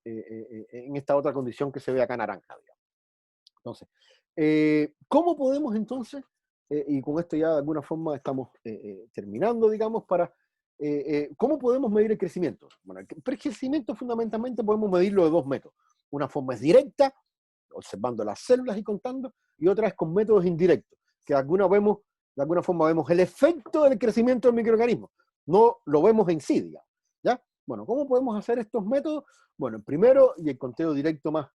esta otra condición que se ve acá naranja, digamos. Entonces, ¿cómo podemos entonces, y con esto ya de alguna forma estamos terminando, digamos, ¿cómo podemos medir el crecimiento? Bueno, el crecimiento fundamentalmente podemos medirlo de dos métodos. Una forma es directa, observando las células y contando, y otra es con métodos indirectos, que de alguna forma vemos el efecto del crecimiento del microorganismo, no lo vemos en sí, digamos, ¿ya? Bueno, ¿cómo podemos hacer estos métodos? Bueno, el primero, y el conteo directo más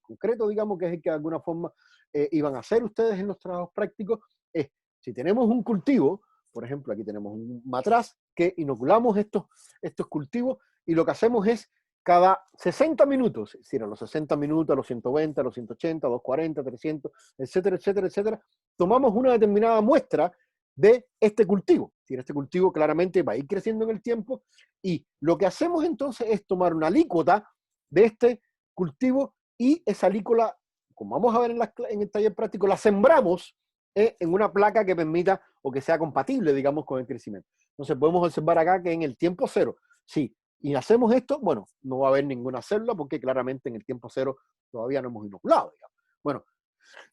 concreto, digamos, que es el que de alguna forma iban a hacer ustedes en los trabajos prácticos, es, si tenemos un cultivo, por ejemplo, aquí tenemos un matraz, que inoculamos estos cultivos, y lo que hacemos es, cada 60 minutos, es decir, a los 60 minutos, a los 120, a los 180, a los 40, 300, etcétera, etcétera, etcétera, tomamos una determinada muestra de este cultivo. Es decir, este cultivo claramente va a ir creciendo en el tiempo y lo que hacemos entonces es tomar una alícuota de este cultivo y esa alícuota, como vamos a ver en el taller práctico, la sembramos en una placa que permita o que sea compatible, digamos, con el crecimiento. Entonces podemos observar acá que en el tiempo cero, sí, y hacemos esto, bueno, no va a haber ninguna célula porque claramente en el tiempo cero todavía no hemos inoculado, digamos. Bueno,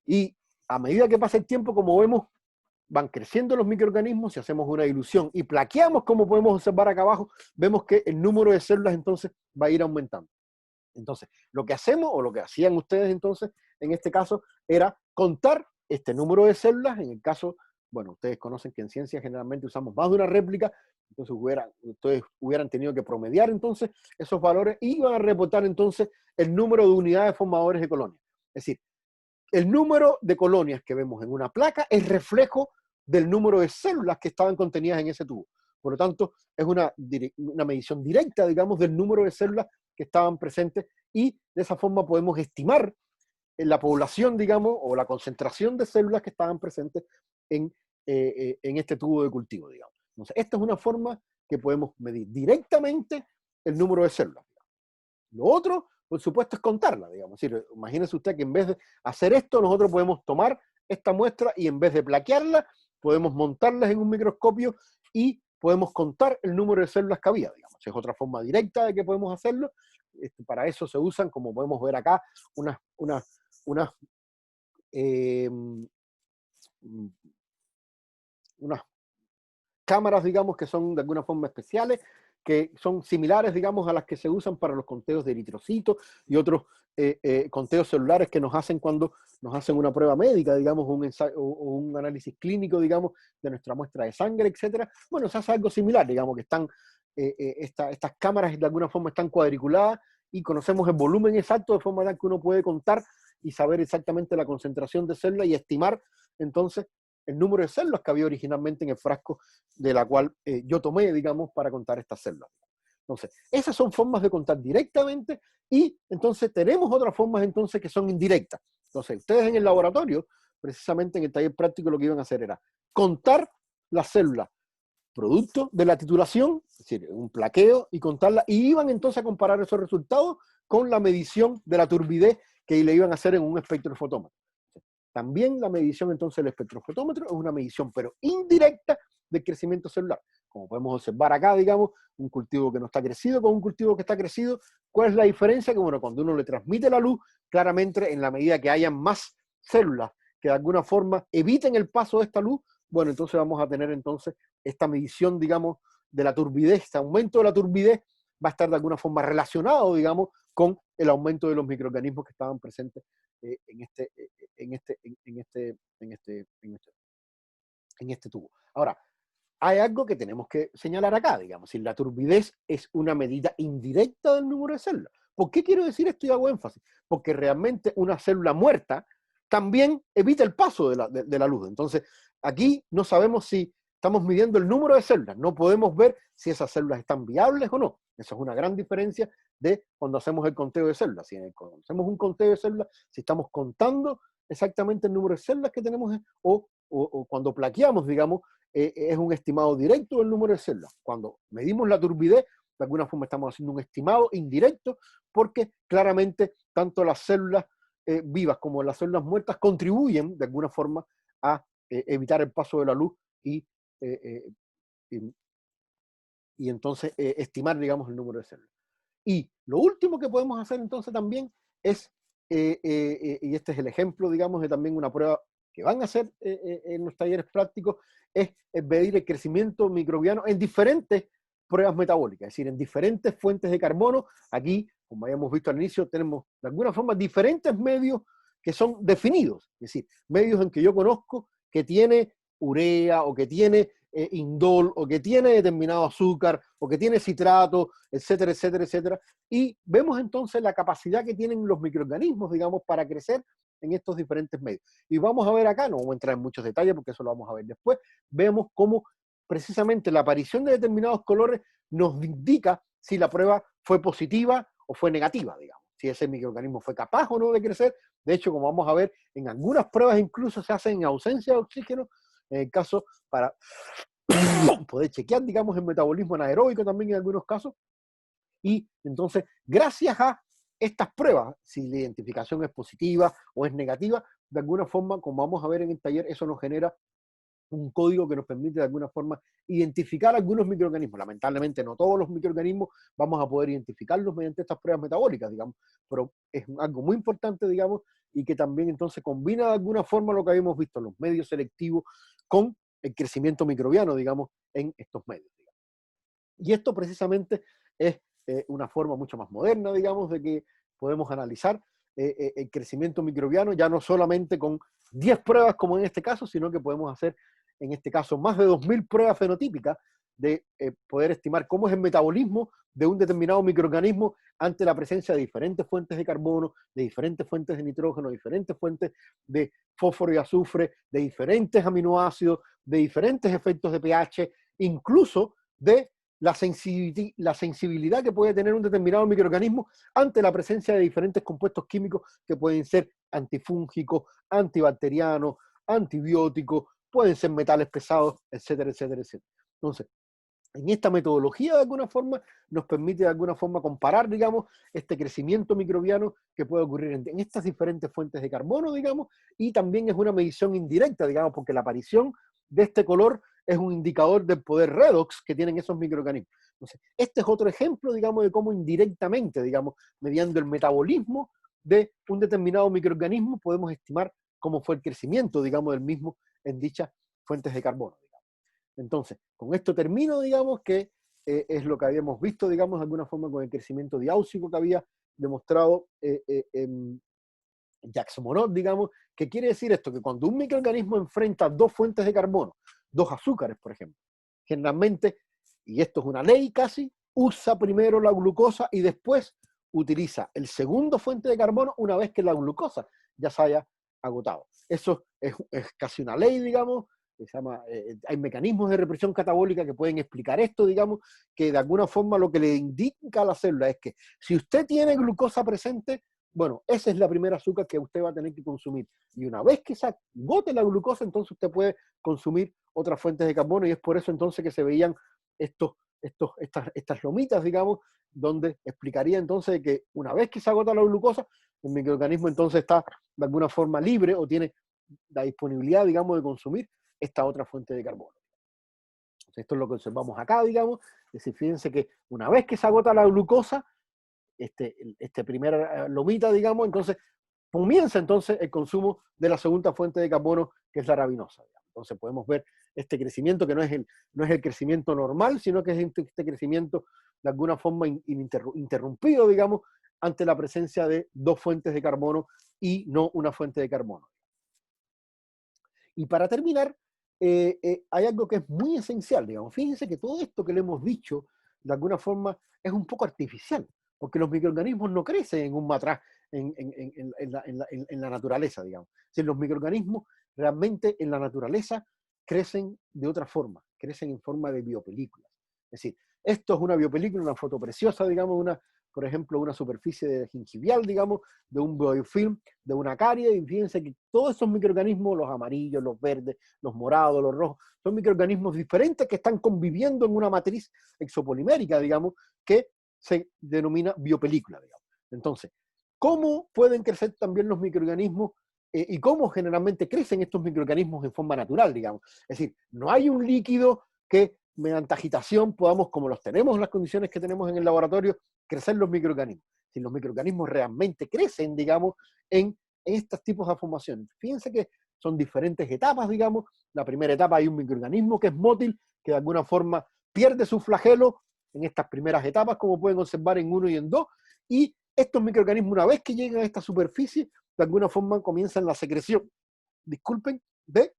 y a medida que pasa el tiempo, como vemos, van creciendo los microorganismos, si hacemos una dilución y plaqueamos, como podemos observar acá abajo, vemos que el número de células entonces va a ir aumentando. Entonces, lo que hacemos, o lo que hacían ustedes entonces, en este caso, era contar este número de células, en el caso, bueno, ustedes conocen que en ciencia generalmente usamos más de una réplica, entonces ustedes hubieran tenido que promediar entonces esos valores y iban a reportar entonces el número de unidades formadores de colonias. Es decir, el número de colonias que vemos en una placa es reflejo del número de células que estaban contenidas en ese tubo. Por lo tanto, es una medición directa, digamos, del número de células que estaban presentes y de esa forma podemos estimar la población, digamos, o la concentración de células que estaban presentes en este tubo de cultivo, digamos. Entonces, esta es una forma que podemos medir directamente el número de células. Lo otro, por supuesto, es contarla, digamos. Es decir, imagínese usted que en vez de hacer esto, nosotros podemos tomar esta muestra y en vez de plaquearla, podemos montarlas en un microscopio y podemos contar el número de células que había, digamos. Es otra forma directa de que podemos hacerlo. Para eso se usan, como podemos ver acá, unas eh, unas cámaras, digamos, que son de alguna forma especiales, que son similares, digamos, a las que se usan para los conteos de eritrocitos y otros conteos celulares que nos hacen cuando nos hacen una prueba médica, digamos, un ensayo, o un análisis clínico, digamos, de nuestra muestra de sangre, etcétera. Bueno, se hace algo similar, digamos, que están, estas cámaras de alguna forma están cuadriculadas y conocemos el volumen exacto de forma tal que uno puede contar y saber exactamente la concentración de células y estimar, entonces, el número de células que había originalmente en el frasco de la cual yo tomé, digamos, para contar estas células. Entonces, esas son formas de contar directamente y entonces tenemos otras formas entonces que son indirectas. Entonces, ustedes en el laboratorio, precisamente en el taller práctico, lo que iban a hacer era contar las células producto de la titulación, es decir, un plaqueo, y contarla, y iban entonces a comparar esos resultados con la medición de la turbidez que le iban a hacer en un espectrofotómetro. También la medición entonces del espectrofotómetro es una medición, pero indirecta, del crecimiento celular. Como podemos observar acá, digamos, un cultivo que no está crecido con un cultivo que está crecido. ¿Cuál es la diferencia? Que bueno, cuando uno le transmite la luz, claramente en la medida que hayan más células que de alguna forma eviten el paso de esta luz, bueno, entonces vamos a tener entonces esta medición, digamos, de la turbidez, este aumento de la turbidez va a estar de alguna forma relacionado, digamos, con el aumento de los microorganismos que estaban presentes en este tubo. Ahora, hay algo que tenemos que señalar acá, digamos, si la turbidez es una medida indirecta del número de células. ¿Por qué quiero decir esto y hago énfasis? Porque realmente una célula muerta también evita el paso de la luz. Entonces, aquí no sabemos si estamos midiendo el número de células, no podemos ver si esas células están viables o no. Eso es una gran diferencia de cuando hacemos el conteo de células. Si hacemos un conteo de células, si estamos contando exactamente el número de células que tenemos o cuando plaqueamos, digamos, es un estimado directo del número de células. Cuando medimos la turbidez, de alguna forma estamos haciendo un estimado indirecto porque claramente tanto las células vivas como las células muertas contribuyen de alguna forma a evitar el paso de la luz y, eh, y, y entonces estimar, digamos, el número de células. Y lo último que podemos hacer entonces también es, y este es el ejemplo, digamos, de también una prueba que van a hacer en los talleres prácticos, es medir el crecimiento microbiano en diferentes pruebas metabólicas, es decir, en diferentes fuentes de carbono. Aquí, como habíamos visto al inicio, tenemos de alguna forma diferentes medios que son definidos, es decir, medios en que yo conozco que tiene urea o que tiene indol o que tiene determinado azúcar o que tiene citrato, etcétera, etcétera, etcétera. Y vemos entonces la capacidad que tienen los microorganismos, digamos, para crecer en estos diferentes medios. Y vamos a ver acá, no vamos a entrar en muchos detalles porque eso lo vamos a ver después, vemos cómo precisamente la aparición de determinados colores nos indica si la prueba fue positiva o fue negativa, digamos, si ese microorganismo fue capaz o no de crecer. De hecho, como vamos a ver, en algunas pruebas incluso se hacen en ausencia de oxígeno, en el caso para poder chequear, digamos, el metabolismo anaeróbico también en algunos casos. Y entonces, gracias a estas pruebas, si la identificación es positiva o es negativa, de alguna forma, como vamos a ver en el taller, eso nos genera un código que nos permite de alguna forma identificar algunos microorganismos. Lamentablemente no todos los microorganismos vamos a poder identificarlos mediante estas pruebas metabólicas, digamos, pero es algo muy importante, digamos, y que también entonces combina de alguna forma lo que habíamos visto, los medios selectivos con el crecimiento microbiano, digamos, en estos medios. Digamos. Y esto precisamente es una forma mucho más moderna, digamos, de que podemos analizar el crecimiento microbiano, ya no solamente con 10 pruebas como en este caso, sino que podemos hacer, en este caso, más de 2000 pruebas fenotípicas de poder estimar cómo es el metabolismo de un determinado microorganismo ante la presencia de diferentes fuentes de carbono, de diferentes fuentes de nitrógeno, diferentes fuentes de fósforo y azufre, de diferentes aminoácidos, de diferentes efectos de pH, incluso de la sensibilidad que puede tener un determinado microorganismo ante la presencia de diferentes compuestos químicos que pueden ser antifúngicos, antibacterianos, antibióticos, pueden ser metales pesados, etcétera, etcétera, etcétera. Entonces, en esta metodología de alguna forma nos permite de alguna forma comparar, digamos, este crecimiento microbiano que puede ocurrir en estas diferentes fuentes de carbono, digamos, y también es una medición indirecta, digamos, porque la aparición de este color es un indicador del poder redox que tienen esos microorganismos. Entonces, este es otro ejemplo, digamos, de cómo indirectamente, digamos, mediante el metabolismo de un determinado microorganismo podemos estimar cómo fue el crecimiento, digamos, del mismo en dichas fuentes de carbono, digamos. Entonces, con esto termino, digamos, que es lo que habíamos visto, digamos, de alguna forma con el crecimiento diáusico que había demostrado Jacques Monod, digamos, que quiere decir esto, que cuando un microorganismo enfrenta dos fuentes de carbono, dos azúcares, por ejemplo, generalmente, y esto es una ley casi, usa primero la glucosa y después utiliza el segundo fuente de carbono una vez que la glucosa ya se haya agotado. Eso es casi una ley, digamos, que se llama, hay mecanismos de represión catabólica que pueden explicar esto, digamos, que de alguna forma lo que le indica a la célula es que si usted tiene glucosa presente, bueno, esa es la primera azúcar que usted va a tener que consumir. Y una vez que se agote la glucosa, entonces usted puede consumir otras fuentes de carbono, y es por eso entonces que se veían estas lomitas, digamos, donde explicaría entonces que una vez que se agota la glucosa, el microorganismo entonces está de alguna forma libre o tiene la disponibilidad, digamos, de consumir esta otra fuente de carbono. Entonces, esto es lo que observamos acá, digamos. Es decir, fíjense que una vez que se agota la glucosa, primera lomita, digamos, entonces comienza entonces el consumo de la segunda fuente de carbono, que es la arabinosa. Digamos. Entonces podemos ver este crecimiento que no es el crecimiento normal, sino que es este crecimiento de alguna forma interrumpido, digamos, ante la presencia de dos fuentes de carbono y no una fuente de carbono. Y para terminar, hay algo que es muy esencial, digamos. Fíjense que todo esto que le hemos dicho, de alguna forma, es un poco artificial, porque los microorganismos no crecen en un matraz en la naturaleza, digamos. Si los microorganismos realmente en la naturaleza crecen de otra forma, crecen en forma de biopelículas. Es decir, esto es una biopelícula, una foto preciosa, digamos, por ejemplo, una superficie de gingivial, digamos, de un biofilm, de una carie, y fíjense que todos esos microorganismos, los amarillos, los verdes, los morados, los rojos, son microorganismos diferentes que están conviviendo en una matriz exopolimérica, digamos, que se denomina biopelícula, digamos. Entonces, ¿cómo pueden crecer también los microorganismos y cómo generalmente crecen estos microorganismos en forma natural, digamos? Es decir, no hay un líquido que mediante agitación podamos, como los tenemos en las condiciones que tenemos en el laboratorio, crecer los microorganismos. Si los microorganismos realmente crecen, digamos, en estos tipos de formaciones. Fíjense que son diferentes etapas, digamos. La primera etapa hay un microorganismo que es mótil, que de alguna forma pierde su flagelo en estas primeras etapas, como pueden observar en 1 y en 2, y estos microorganismos, una vez que llegan a esta superficie, de alguna forma comienzan la secreción, disculpen, de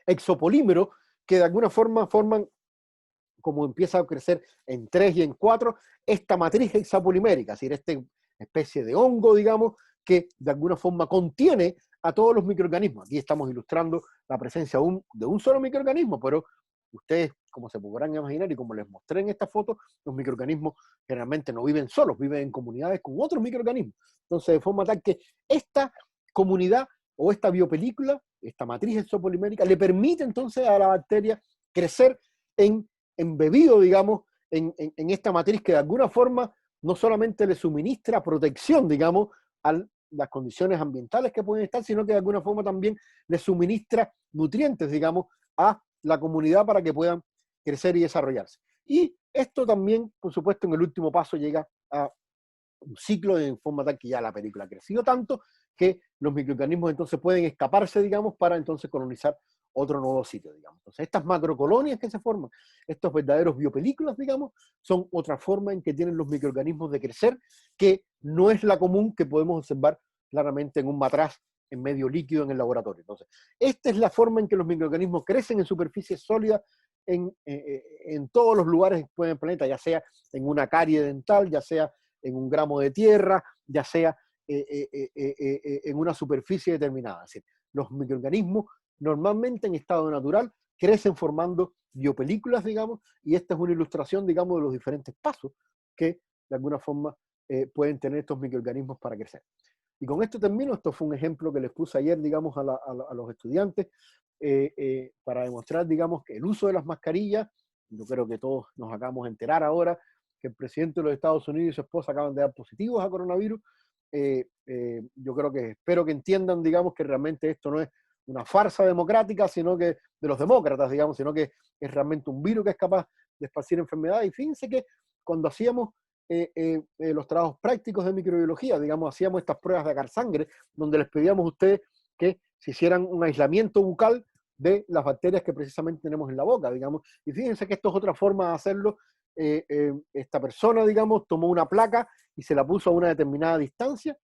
exopolímeros que de alguna forma forman, como empieza a crecer en 3 y en 4, esta matriz hexapolimérica, es decir, esta especie de hongo, digamos, que de alguna forma contiene a todos los microorganismos. Aquí estamos ilustrando la presencia de un solo microorganismo, pero ustedes, como se podrán imaginar y como les mostré en esta foto, los microorganismos generalmente no viven solos, viven en comunidades con otros microorganismos. Entonces, de forma tal que esta comunidad o esta biopelícula, esta matriz exopolimérica, le permite entonces a la bacteria crecer embebido, digamos, en esta matriz que de alguna forma no solamente le suministra protección, digamos, a las condiciones ambientales que pueden estar, sino que de alguna forma también le suministra nutrientes, digamos, a la comunidad para que puedan crecer y desarrollarse. Y esto también, por supuesto, en el último paso llega a un ciclo de forma tal que ya la película ha crecido tanto que los microorganismos entonces pueden escaparse, digamos, para entonces colonizar otro nuevo sitio, digamos. Entonces, estas macrocolonias que se forman, estos verdaderos biopelículas, digamos, son otra forma en que tienen los microorganismos de crecer, que no es la común que podemos observar claramente en un matraz en medio líquido en el laboratorio. Entonces, esta es la forma en que los microorganismos crecen en superficie sólida en todos los lugares del planeta, ya sea en una carie dental, ya sea en un gramo de tierra, ya sea en una superficie determinada. Es decir, los microorganismos normalmente en estado natural crecen formando biopelículas, digamos, y esta es una ilustración, digamos, de los diferentes pasos que de alguna forma pueden tener estos microorganismos para crecer. Y con esto termino. Esto fue un ejemplo que les puse ayer, digamos, a los estudiantes para demostrar, digamos, que el uso de las mascarillas, yo creo que todos nos acabamos de enterar ahora que el presidente de los Estados Unidos y su esposa acaban de dar positivos a coronavirus. Yo creo que espero que entiendan, digamos, que realmente esto no es una farsa democrática, sino que de los demócratas, digamos, sino que es realmente un virus que es capaz de esparcir enfermedades. Y fíjense que cuando hacíamos los trabajos prácticos de microbiología, digamos, hacíamos estas pruebas de agar sangre, donde les pedíamos a ustedes que se hicieran un aislamiento bucal de las bacterias que precisamente tenemos en la boca, digamos. Y fíjense que esto es otra forma de hacerlo. Esta persona, digamos, tomó una placa y se la puso a una determinada distancia,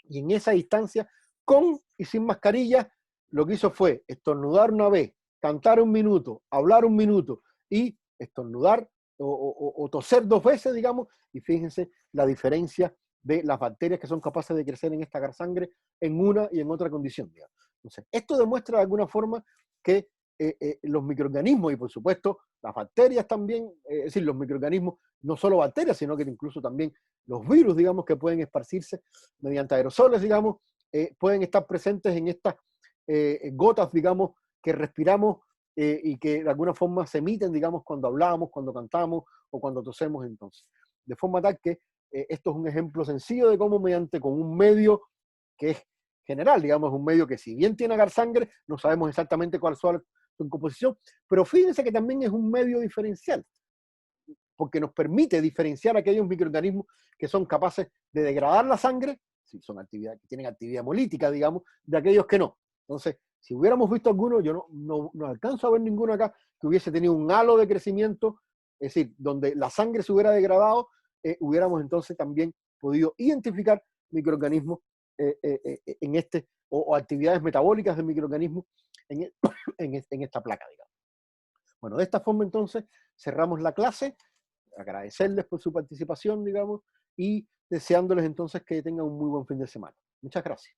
y en esa distancia, con y sin mascarilla, lo que hizo fue estornudar una vez, cantar un minuto, hablar un minuto y estornudar o toser 2 veces, digamos, y fíjense la diferencia de las bacterias que son capaces de crecer en esta sangre en una y en otra condición, digamos. Entonces, esto demuestra de alguna forma que los microorganismos y por supuesto las bacterias también, es decir, los microorganismos, no solo bacterias, sino que incluso también los virus, digamos, que pueden esparcirse mediante aerosoles, digamos, pueden estar presentes en estas gotas, digamos, que respiramos y que de alguna forma se emiten, digamos, cuando hablamos, cuando cantamos o cuando tosemos entonces. De forma tal que esto es un ejemplo sencillo de cómo mediante con un medio que es general, digamos, un medio que si bien tiene agar sangre, no sabemos exactamente cuál es su composición, pero fíjense que también es un medio diferencial, porque nos permite diferenciar aquellos microorganismos que son capaces de degradar la sangre, si son actividades que tienen actividad hemolítica, digamos, de aquellos que no. Entonces, si hubiéramos visto alguno, yo no alcanzo a ver ninguno acá que hubiese tenido un halo de crecimiento, es decir, donde la sangre se hubiera degradado, hubiéramos entonces también podido identificar microorganismos en o actividades metabólicas de microorganismos en, en esta placa, digamos. Bueno, de esta forma entonces cerramos la clase, agradecerles por su participación, digamos, y deseándoles entonces que tengan un muy buen fin de semana. Muchas gracias.